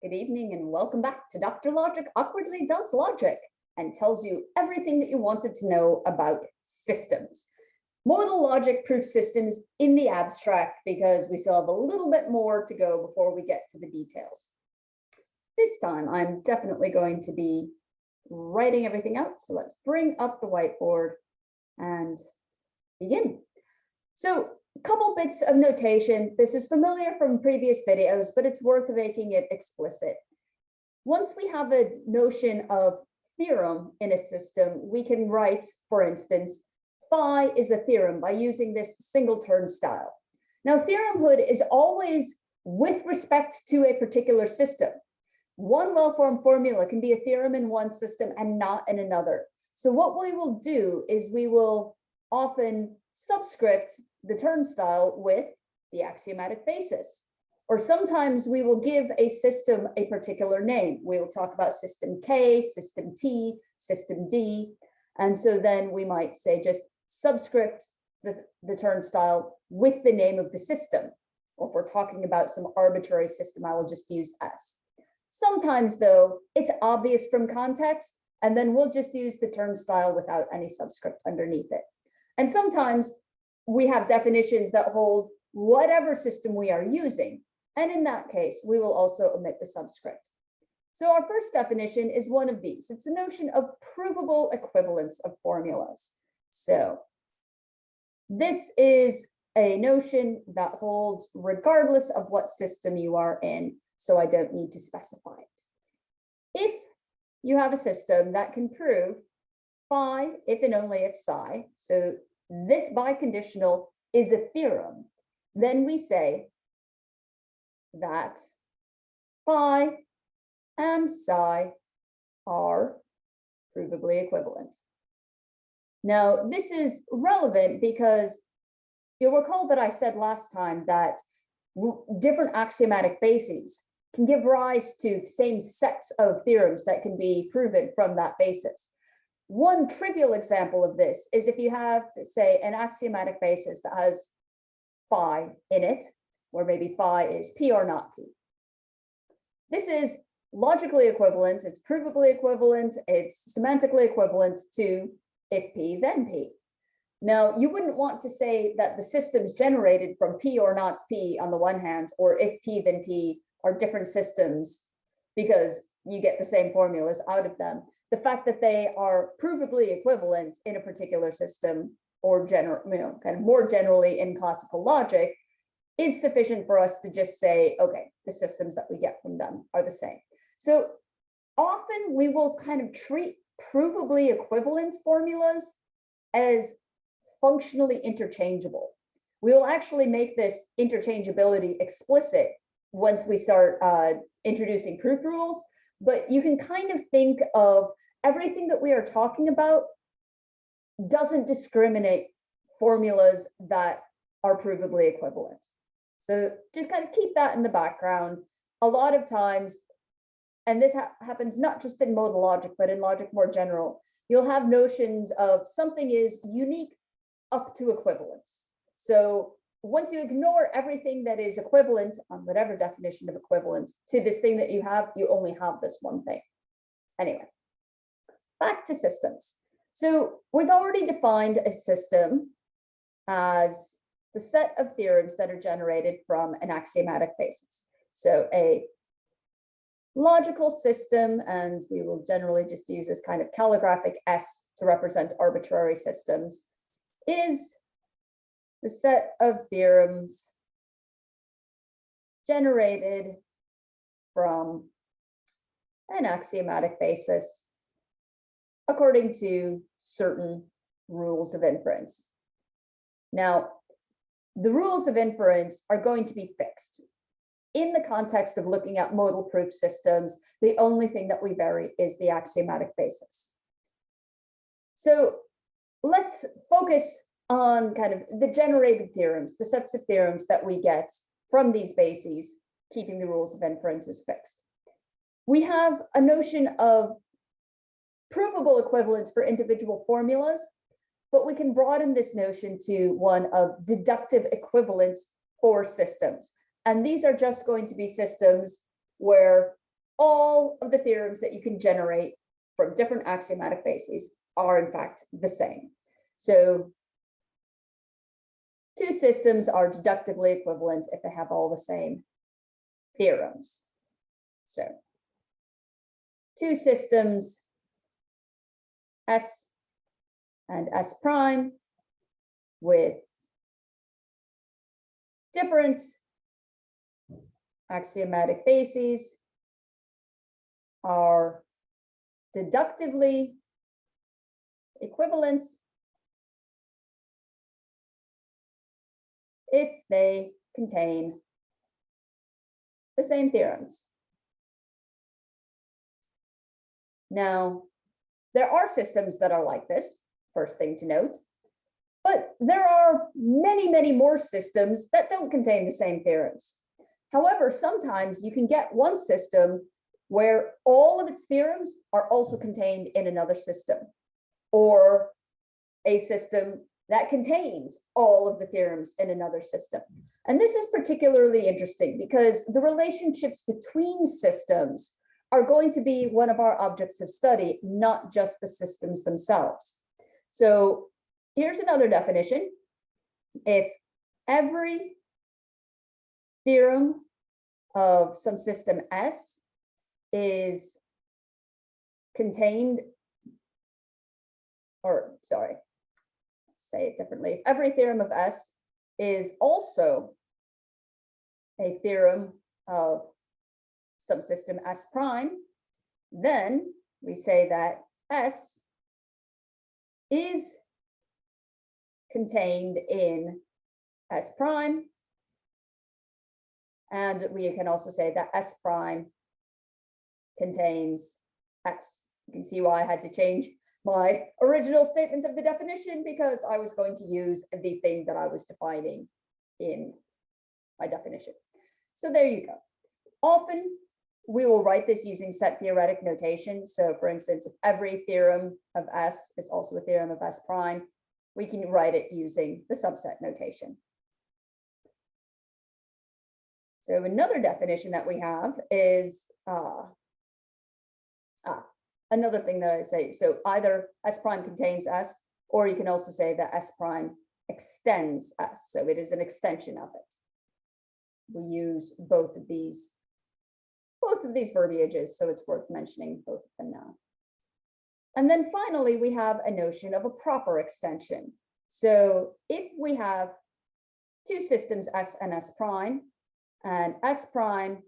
Good evening and welcome back to Dr. Logic Awkwardly Does Logic and tells you everything that you wanted to know about systems. Modal logic proof systems in the abstract because we still have a little bit more to go before we get to the details. This time I'm definitely going to be writing everything out. So let's bring up the whiteboard and begin. So a couple bits of notation. This is familiar from previous videos, but it's worth making it explicit. Once we have a notion of theorem in a system, we can write, for instance, phi is a theorem by using this single turn style. Now, theoremhood is always with respect to a particular system. One well-formed formula can be a theorem in one system and not in another. So what we will do is we will often subscript the turnstile with the axiomatic basis. Or sometimes we will give a system a particular name. We will talk about system K, system T, system D. And so then we might say just subscript the turnstile with the name of the system. Or if we're talking about some arbitrary system, I will just use S. Sometimes though, it's obvious from context, and then we'll just use the turnstile without any subscript underneath it. And sometimes we have definitions that hold whatever system we are using. And in that case, we will also omit the subscript. So our first definition is one of these. It's a notion of provable equivalence of formulas. So this is a notion that holds regardless of what system you are in. So I don't need to specify it. If you have a system that can prove phi if and only if psi, so this biconditional is a theorem, then we say that phi and psi are provably equivalent. Now, this is relevant because you'll recall that I said last time that different axiomatic bases can give rise to the same sets of theorems that can be proven from that basis. One trivial example of this is if you have, say, an axiomatic basis that has phi in it, where maybe phi is P or not P. This is logically equivalent, it's provably equivalent, it's semantically equivalent to if P, then P. Now, you wouldn't want to say that the systems generated from P or not P on the one hand, or if P, then P are different systems because you get the same formulas out of them. The fact that they are provably equivalent in a particular system or kind of more generally in classical logic is sufficient for us to just say, okay, the systems that we get from them are the same. So often we will kind of treat provably equivalent formulas as functionally interchangeable. We will actually make this interchangeability explicit once we start introducing proof rules, but you can kind of think of everything that we are talking about doesn't discriminate formulas that are provably equivalent. So just kind of keep that in the background. A lot of times, and this happens not just in modal logic, but in logic more general, you'll have notions of something is unique up to equivalence. So once you ignore everything that is equivalent on whatever definition of equivalence to this thing that you have, you only have this one thing. Anyway, back to systems. So we've already defined a system as the set of theorems that are generated from an axiomatic basis. So a logical system, and we will generally just use this kind of calligraphic S to represent arbitrary systems, is the set of theorems generated from an axiomatic basis according to certain rules of inference. Now, the rules of inference are going to be fixed. In the context of looking at modal proof systems, the only thing that we vary is the axiomatic basis. So let's focus on kind of the generated theorems, the sets of theorems that we get from these bases, keeping the rules of inference as fixed. We have a notion of provable equivalence for individual formulas, but we can broaden this notion to one of deductive equivalence for systems. And these are just going to be systems where all of the theorems that you can generate from different axiomatic bases are in fact the same. So two systems are deductively equivalent if they have all the same theorems. So two systems, S and S prime, with different axiomatic bases are deductively equivalent if they contain the same theorems. Now, there are systems that are like this, first thing to note, but there are many, many more systems that don't contain the same theorems. However, sometimes you can get one system where all of its theorems are also contained in another system, or a system that contains all of the theorems in another system. And this is particularly interesting because the relationships between systems are going to be one of our objects of study, not just the systems themselves. So here's another definition. If every theorem of some system S is contained, or sorry, say it differently. If every theorem of S is also a theorem of some system S prime, then we say that S is contained in S prime. And we can also say that S prime contains S. You can see why I had to change my original statement of the definition, because I was going to use the thing that I was defining in my definition. So there you go. Often we will write this using set theoretic notation. So for instance, if every theorem of S is also a theorem of S prime, we can write it using the subset notation. So another definition that we have is another thing that I say. So either S prime contains S, or you can also say that S prime extends S. So it is an extension of it. We use both of these verbiages, so it's worth mentioning both of them now. And then finally, we have a notion of a proper extension. So if we have two systems, S and S prime, and S prime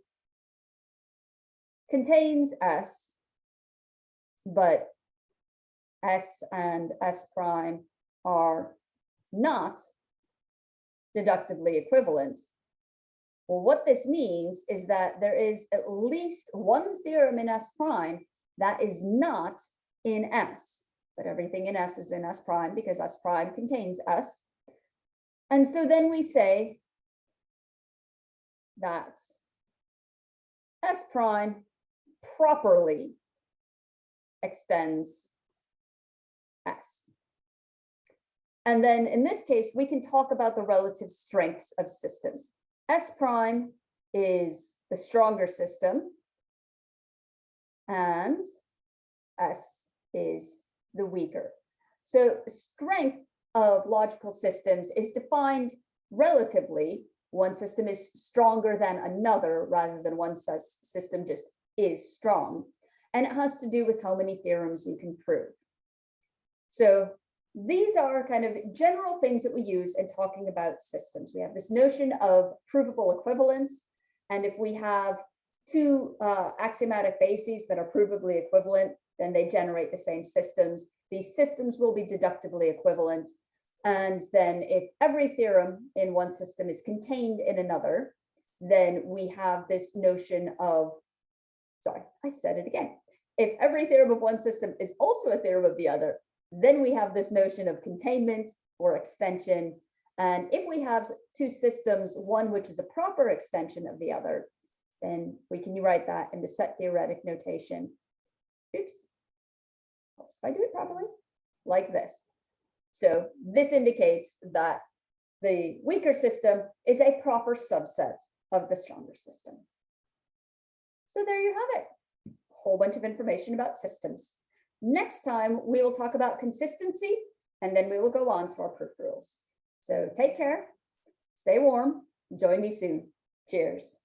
contains S, but S and S prime are not deductively equivalent. Well, what this means is that there is at least one theorem in S prime that is not in S, but everything in S is in S prime because S prime contains S. And so then we say that S prime properly extends S. And then in this case, we can talk about the relative strengths of systems. S prime is the stronger system, and S is the weaker. So strength of logical systems is defined relatively. One system is stronger than another rather than one system just is strong. And it has to do with how many theorems you can prove. So these are kind of general things that we use in talking about systems. We have this notion of provable equivalence. And if we have two axiomatic bases that are provably equivalent, then they generate the same systems. These systems will be deductively equivalent. And then if every theorem in one system is contained in another, then we have this notion of, sorry, I said it again. If every theorem of one system is also a theorem of the other, then we have this notion of containment or extension. And if we have two systems, one which is a proper extension of the other, then we can write that in the set theoretic notation. Oops, if I do it properly, like this. So this indicates that the weaker system is a proper subset of the stronger system. So there you have it. A whole bunch of information about systems. Next time, we will talk about consistency, and then we will go on to our proof rules. So take care, stay warm, join me soon. Cheers.